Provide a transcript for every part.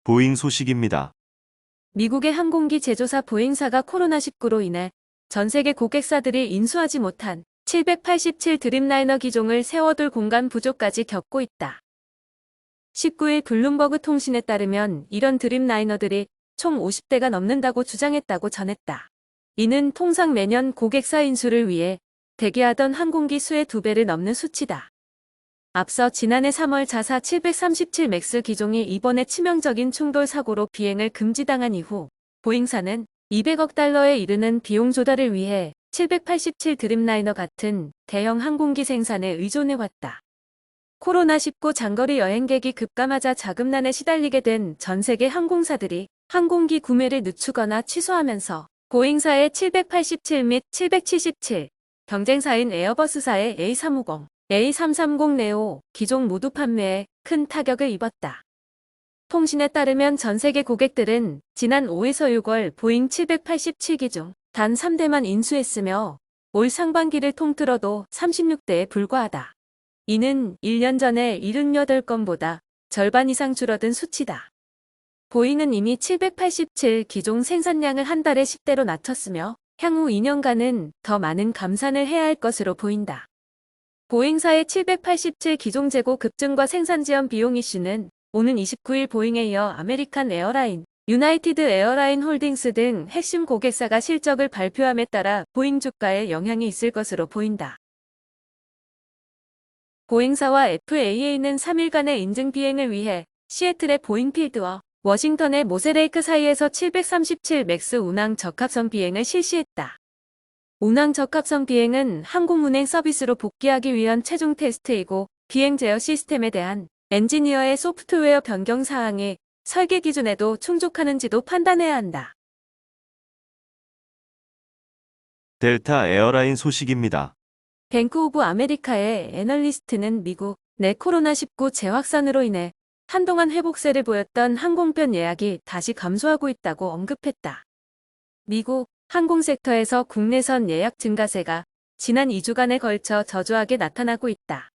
보잉 소식입니다. 미국의 항공기 제조사 보잉사가 코로나19로 인해 전 세계 고객사들이 인수하지 못한 787 드림라이너 기종을 세워둘 공간 부족까지 겪고 있다. 19일 블룸버그 통신에 따르면 이런 드림라이너들이 총 50대가 넘는다고 주장했다고 전했다. 이는 통상 매년 고객사 인수를 위해 대기하던 항공기 수의 2배를 넘는 수치다. 앞서 지난해 3월 자사 737 맥스 기종이 이번에 치명적인 충돌 사고로 비행을 금지당한 이후 보잉사는 200억 달러에 이르는 비용 조달을 위해 787 드림라이너 같은 대형 항공기 생산에 의존해왔다. 코로나19 장거리 여행객이 급감하자 자금난에 시달리게 된 전 세계 항공사들이 항공기 구매를 늦추거나 취소하면서 보잉사의 787 및 777, 경쟁사인 에어버스사의 A350, A330 네오 기종 모두 판매에 큰 타격을 입었다. 통신에 따르면 전 세계 고객들은 지난 5에서 6월 보잉 787 기종 단 3대만 인수했으며 올 상반기를 통틀어도 36대에 불과하다. 이는 1년 전에 78건보다 절반 이상 줄어든 수치다. 보잉은 이미 787 기종 생산량을 한 달에 10대로 낮췄으며 향후 2년간은 더 많은 감산을 해야 할 것으로 보인다. 보잉사의 787 기종 재고 급증과 생산 지연 비용 이슈는 오는 29일 보잉에 이어 아메리칸 에어라인, 유나이티드 에어라인 홀딩스 등 핵심 고객사가 실적을 발표함에 따라 보잉 주가에 영향이 있을 것으로 보인다. 보잉사와 FAA는 3일간의 인증 비행을 위해 시애틀의 보잉 필드와 워싱턴의 모세레이크 사이에서 737 맥스 운항 적합선 비행을 실시했다. 운항 적합선 비행은 항공운행 서비스로 복귀하기 위한 최종 테스트이고 비행 제어 시스템에 대한 엔지니어의 소프트웨어 변경 사항이 설계 기준에도 충족하는지도 판단해야 한다. 델타 에어라인 소식입니다. 뱅크 오브 아메리카의 애널리스트는 미국 내 코로나19 재확산으로 인해 한동안 회복세를 보였던 항공편 예약이 다시 감소하고 있다고 언급했다. 미국 항공 섹터에서 국내선 예약 증가세가 지난 2주간에 걸쳐 저조하게 나타나고 있다.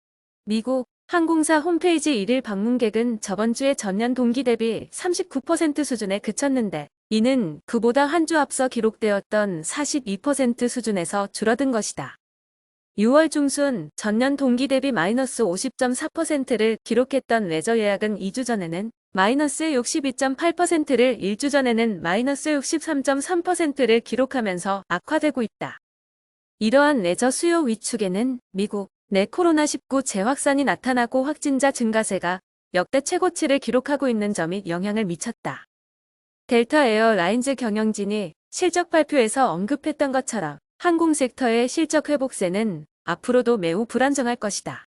미국 항공사 홈페이지 1일 방문객은 저번 주에 전년 동기 대비 39% 수준에 그쳤는데 이는 그보다 한 주 앞서 기록되었던 42% 수준에서 줄어든 것이다. 6월 중순 전년 동기 대비 마이너스 50.4%를 기록했던 레저 예약은 2주 전에는 마이너스 62.8%를 1주 전에는 마이너스 63.3%를 기록하면서 악화되고 있다. 이러한 레저 수요 위축에는 미국 내 코로나19 재확산이 나타나고 확진자 증가세가 역대 최고치를 기록하고 있는 점이 영향을 미쳤다. 델타 에어라인즈 경영진이 실적 발표에서 언급했던 것처럼 항공 섹터의 실적 회복세는 앞으로도 매우 불안정할 것이다.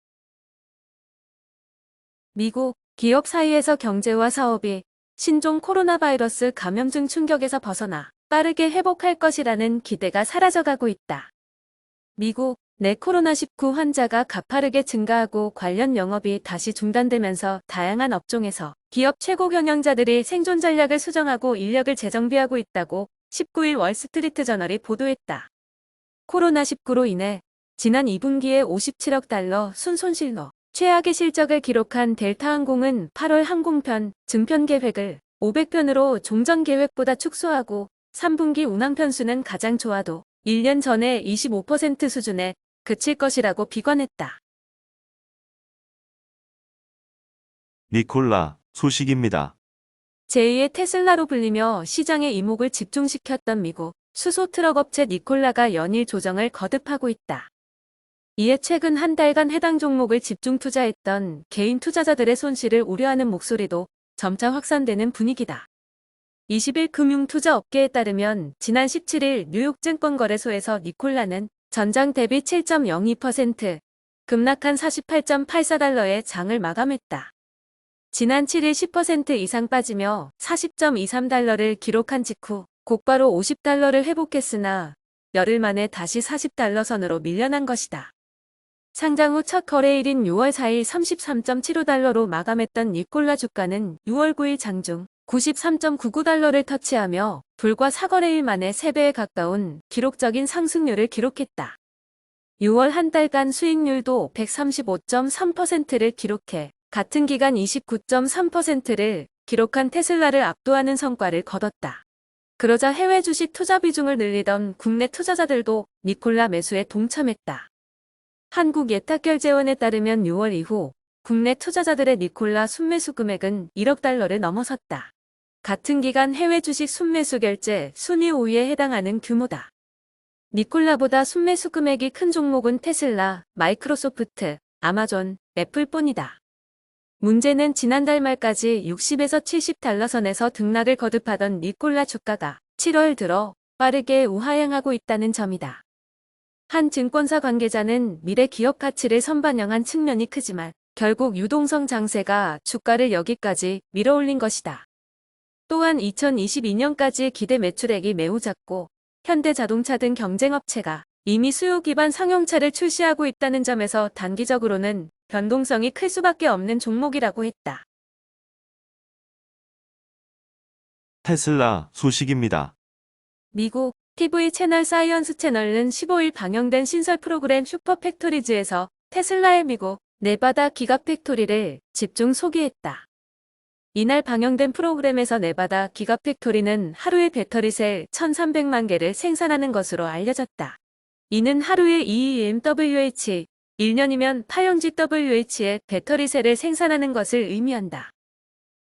미국 기업 사이에서 경제와 사업이 신종 코로나 바이러스 감염증 충격에서 벗어나 빠르게 회복할 것이라는 기대가 사라져가고 있다. 미국 내 코로나19 환자가 가파르게 증가하고 관련 영업이 다시 중단되면서 다양한 업종에서 기업 최고 경영자들이 생존 전략을 수정하고 인력을 재정비하고 있다고 19일 월스트리트 저널이 보도했다. 코로나19로 인해 지난 2분기에 57억 달러 순손실로 최악의 실적을 기록한 델타항공은 8월 항공편 증편 계획을 500편으로 종전 계획보다 축소하고 3분기 운항 편수는 가장 좋아도 1년 전의 25% 수준에 그칠 것이라고 비관했다. 니콜라 소식입니다. 제2의 테슬라로 불리며 시장의 이목을 집중시켰던 미국 수소 트럭 업체 니콜라가 연일 조정을 거듭하고 있다. 이에 최근 한 달간 해당 종목을 집중 투자했던 개인 투자자들의 손실을 우려하는 목소리도 점차 확산되는 분위기다. 20일 금융투자업계에 따르면 지난 17일 뉴욕 증권거래소에서 니콜라는 전장 대비 7.02%, 급락한 48.84달러의 장을 마감했다. 지난 7일 10% 이상 빠지며 40.23달러를 기록한 직후 곧바로 50달러를 회복했으나 열흘 만에 다시 40달러 선으로 밀려난 것이다. 상장 후 첫 거래일인 6월 4일 33.75달러로 마감했던 니콜라 주가는 6월 9일 장중 93.99달러를 터치하며 불과 4거래일 만에 3배에 가까운 기록적인 상승률을 기록했다. 6월 한 달간 수익률도 135.3%를 기록해 같은 기간 29.3%를 기록한 테슬라를 압도하는 성과를 거뒀다. 그러자 해외 주식 투자 비중을 늘리던 국내 투자자들도 니콜라 매수에 동참했다. 한국예탁결제원에 따르면 6월 이후 국내 투자자들의 니콜라 순매수 금액은 1억 달러를 넘어섰다. 같은 기간 해외 주식 순매수 결제 순위 5위에 해당하는 규모다. 니콜라보다 순매수 금액이 큰 종목은 테슬라, 마이크로소프트, 아마존, 애플뿐이다. 문제는 지난달 말까지 60에서 70달러 선에서 등락을 거듭하던 니콜라 주가가 7월 들어 빠르게 우하향하고 있다는 점이다. 한 증권사 관계자는 미래 기업 가치를 선반영한 측면이 크지만 결국 유동성 장세가 주가를 여기까지 밀어올린 것이다. 또한 2022년까지 기대 매출액이 매우 작고 현대자동차 등 경쟁업체가 이미 수요 기반 상용차를 출시하고 있다는 점에서 단기적으로는 변동성이 클 수밖에 없는 종목이라고 했다. 테슬라 소식입니다. 미국 TV 채널 사이언스 채널은 15일 방영된 신설 프로그램 슈퍼팩토리즈에서 테슬라의 미국 네바다 기가팩토리를 집중 소개했다. 이날 방영된 프로그램에서 네바다 기가팩토리는 하루에 배터리셀 1,300만 개를 생산하는 것으로 알려졌다. 이는 하루에 EMWH, 1년이면 8GWH의 배터리셀을 생산하는 것을 의미한다.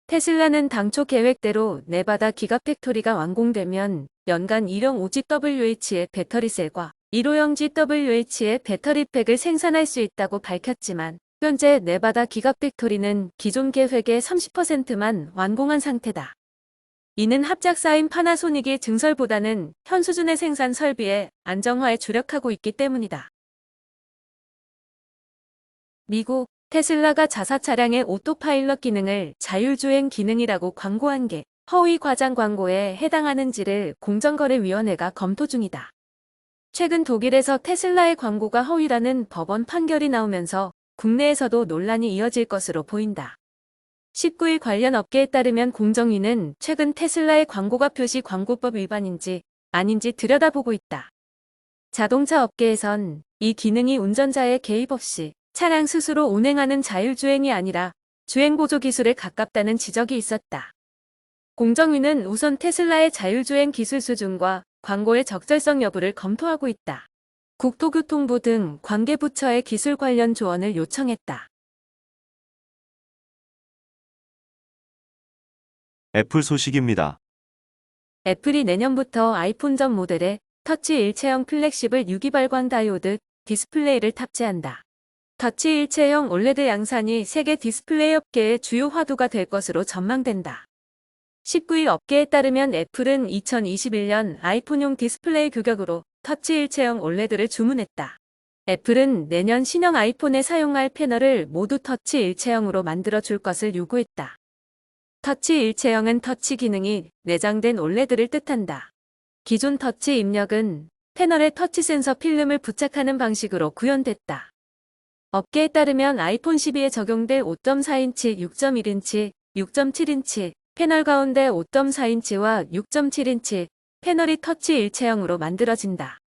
테슬라는 당초 계획대로 네바다 기가팩토리가 완공되면 연간 1형 5GWH의 배터리셀과 1호형 GWH의 배터리팩을 생산할 수 있다고 밝혔지만 현재 네바다 기가팩토리는 기존 계획의 30%만 완공한 상태다. 이는 합작사인 파나소닉이 증설보다는 현 수준의 생산 설비의 안정화에 주력하고 있기 때문이다. 미국 테슬라가 자사 차량의 오토파일럿 기능을 자율주행 기능이라고 광고한 게 허위 과장 광고에 해당하는지를 공정거래위원회가 검토 중이다. 최근 독일에서 테슬라의 광고가 허위라는 법원 판결이 나오면서 국내에서도 논란이 이어질 것으로 보인다. 19일 관련 업계에 따르면 공정위는 최근 테슬라의 광고가 표시 광고법 위반인지 아닌지 들여다보고 있다. 자동차 업계에선 이 기능이 운전자의 개입 없이 차량 스스로 운행하는 자율주행이 아니라 주행보조 기술에 가깝다는 지적이 있었다. 공정위는 우선 테슬라의 자율주행 기술 수준과 광고의 적절성 여부를 검토하고 있다. 국토교통부 등 관계부처의 기술 관련 조언을 요청했다. 애플 소식입니다. 애플이 내년부터 아이폰 전 모델에 터치 일체형 플렉시블 유기발광 다이오드 디스플레이를 탑재한다. 터치 일체형 올레드 양산이 세계 디스플레이 업계의 주요 화두가 될 것으로 전망된다. 19일 업계에 따르면 애플은 2021년 아이폰용 디스플레이 규격으로 터치 일체형 올레드를 주문했다. 애플은 내년 신형 아이폰에 사용할 패널을 모두 터치 일체형으로 만들어 줄 것을 요구했다. 터치 일체형은 터치 기능이 내장된 올레드를 뜻한다. 기존 터치 입력은 패널에 터치 센서 필름을 부착하는 방식으로 구현됐다. 업계에 따르면 아이폰 12에 적용될 5.4인치, 6.1인치, 6.7인치 패널 가운데 5.4인치와 6.7인치 패널이 터치 일체형으로 만들어진다.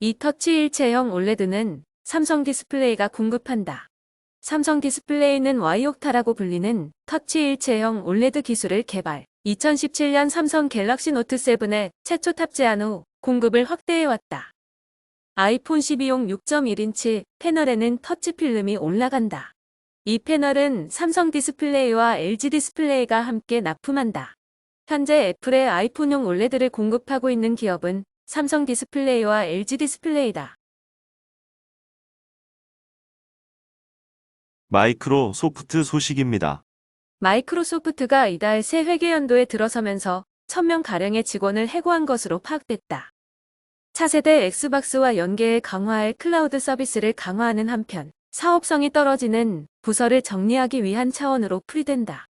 이 터치 일체형 올레드는 삼성 디스플레이가 공급한다. 삼성 디스플레이는 Y옥타라고 불리는 터치 일체형 올레드 기술을 개발, 2017년 삼성 갤럭시 노트 7에 최초 탑재한 후 공급을 확대해왔다. 아이폰 12용 6.1인치 패널에는 터치 필름이 올라간다. 이 패널은 삼성 디스플레이와 LG 디스플레이가 함께 납품한다. 현재 애플의 아이폰용 올레드를 공급하고 있는 기업은 삼성 디스플레이와 LG 디스플레이다. 마이크로소프트 소식입니다. 마이크로소프트가 이달 새 회계연도에 들어서면서 1,000명가량의 직원을 해고한 것으로 파악됐다. 차세대 엑스박스와 연계해 강화할 클라우드 서비스를 강화하는 한편 사업성이 떨어지는 부서를 정리하기 위한 차원으로 풀이된다.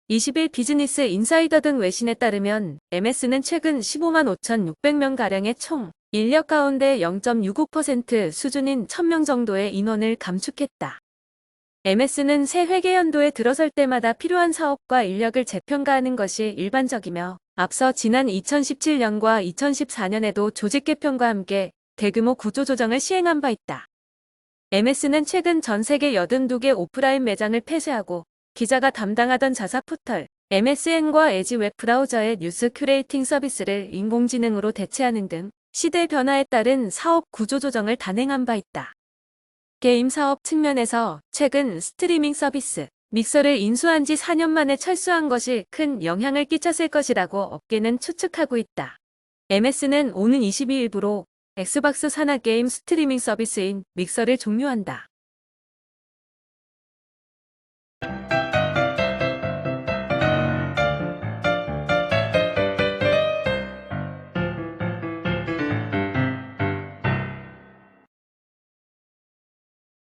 20일 비즈니스 인사이더 등 외신에 따르면 MS는 최근 15만 5,600명가량의 총 인력 가운데 0.65% 수준인 1,000명 정도의 인원을 감축했다. MS는 새 회계연도에 들어설 때마다 필요한 사업과 인력을 재평가하는 것이 일반적이며 앞서 지난 2017년과 2014년에도 조직 개편과 함께 대규모 구조조정을 시행한 바 있다. MS는 최근 전 세계 82개 오프라인 매장을 폐쇄하고 기자가 담당하던 자사 포털 MSN과 에지 웹브라우저의 뉴스 큐레이팅 서비스를 인공지능으로 대체하는 등 시대 변화에 따른 사업 구조 조정을 단행한 바 있다. 게임 사업 측면에서 최근 스트리밍 서비스 믹서를 인수한 지 4년 만에 철수한 것이 큰 영향을 끼쳤을 것이라고 업계는 추측하고 있다. MS는 오는 22일부로 엑스박스 산하 게임 스트리밍 서비스인 믹서를 종료한다.